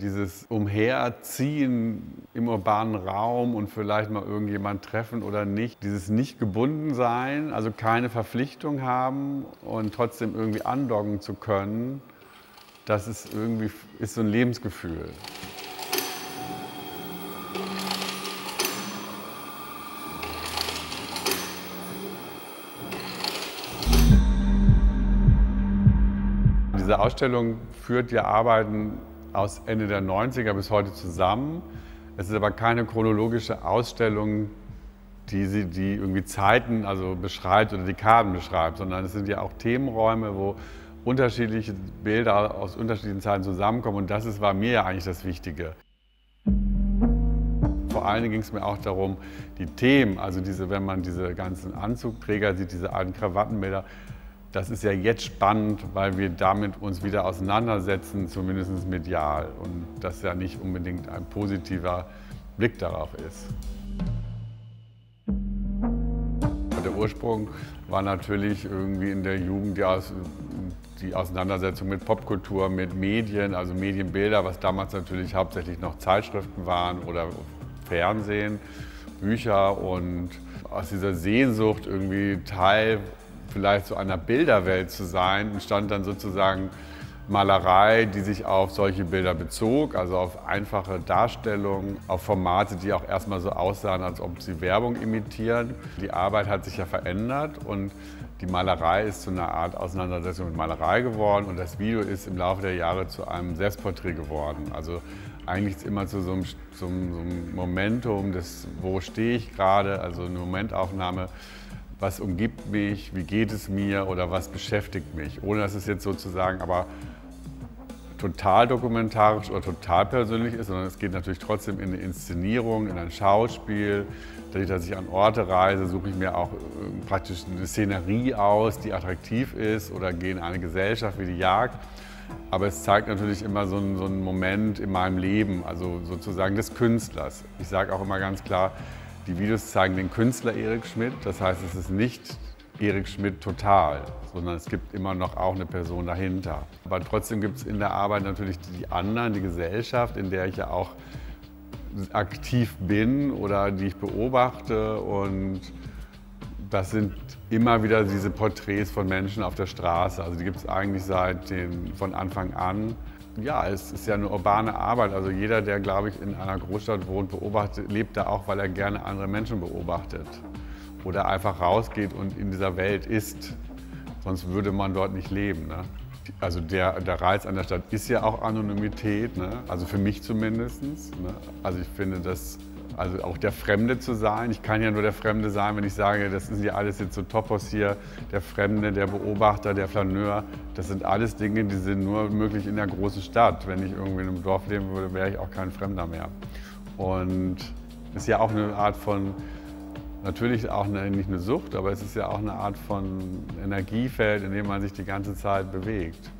Dieses Umherziehen im urbanen Raum und vielleicht mal irgendjemand treffen oder nicht. Dieses Nicht-Gebunden-Sein, also keine Verpflichtung haben und trotzdem irgendwie andocken zu können, das ist irgendwie so ein Lebensgefühl. Diese Ausstellung führt die Arbeiten aus Ende der 90er bis heute zusammen. Es ist aber keine chronologische Ausstellung, die irgendwie Zeiten beschreibt oder Dekaden beschreibt, sondern es sind ja auch Themenräume, wo unterschiedliche Bilder aus unterschiedlichen Zeiten zusammenkommen. Und das war mir ja eigentlich das Wichtige. Vor allen Dingen ging es mir auch darum, die Themen, wenn man diese ganzen Anzugträger sieht, diese alten Krawattenbilder, das ist ja jetzt spannend, weil wir damit uns wieder auseinandersetzen, zumindest medial. Und das ja nicht unbedingt ein positiver Blick darauf ist. Der Ursprung war natürlich irgendwie in der Jugend die Auseinandersetzung mit Popkultur, mit Medien, also Medienbilder, was damals natürlich hauptsächlich noch Zeitschriften waren oder Fernsehen, Bücher, und aus dieser Sehnsucht irgendwie Teil vielleicht so einer Bilderwelt zu sein, entstand dann sozusagen Malerei, die sich auf solche Bilder bezog, also auf einfache Darstellungen, auf Formate, die auch erstmal so aussahen, als ob sie Werbung imitieren. Die Arbeit hat sich ja verändert und die Malerei ist zu einer Art Auseinandersetzung mit Malerei geworden und das Video ist im Laufe der Jahre zu einem Selbstporträt geworden. Also eigentlich immer zu so einem Momentum des, wo stehe ich gerade, also eine Momentaufnahme. Was umgibt mich, wie geht es mir oder was beschäftigt mich, ohne dass es jetzt sozusagen aber total dokumentarisch oder total persönlich ist, sondern es geht natürlich trotzdem in eine Inszenierung, in ein Schauspiel. Dadurch, dass ich an Orte reise, suche ich mir auch praktisch eine Szenerie aus, die attraktiv ist, oder gehe in eine Gesellschaft wie die Jagd. Aber es zeigt natürlich immer so einen Moment in meinem Leben, also sozusagen des Künstlers. Ich sage auch immer ganz klar, die Videos zeigen den Künstler Erik Schmidt, das heißt, es ist nicht Erik Schmidt total, sondern es gibt immer noch auch eine Person dahinter. Aber trotzdem gibt es in der Arbeit natürlich die anderen, die Gesellschaft, in der ich ja auch aktiv bin oder die ich beobachte, und das sind immer wieder diese Porträts von Menschen auf der Straße. Also die gibt es eigentlich von Anfang an. Ja, es ist ja eine urbane Arbeit. Also jeder, der, glaube ich, in einer Großstadt wohnt, lebt da auch, weil er gerne andere Menschen beobachtet. Oder einfach rausgeht und in dieser Welt ist. Sonst würde man dort nicht leben. Ne? Also der Reiz an der Stadt ist ja auch Anonymität, ne? Also für mich zumindest. Ne? Also ich finde das, also auch der Fremde zu sein. Ich kann ja nur der Fremde sein, wenn ich sage, das sind ja alles jetzt so Topos hier. Der Fremde, der Beobachter, der Flaneur, das sind alles Dinge, die sind nur möglich in der großen Stadt. Wenn ich irgendwie in einem Dorf leben würde, wäre ich auch kein Fremder mehr. Und es ist ja auch eine Art von, natürlich auch nicht eine Sucht, aber es ist ja auch eine Art von Energiefeld, in dem man sich die ganze Zeit bewegt.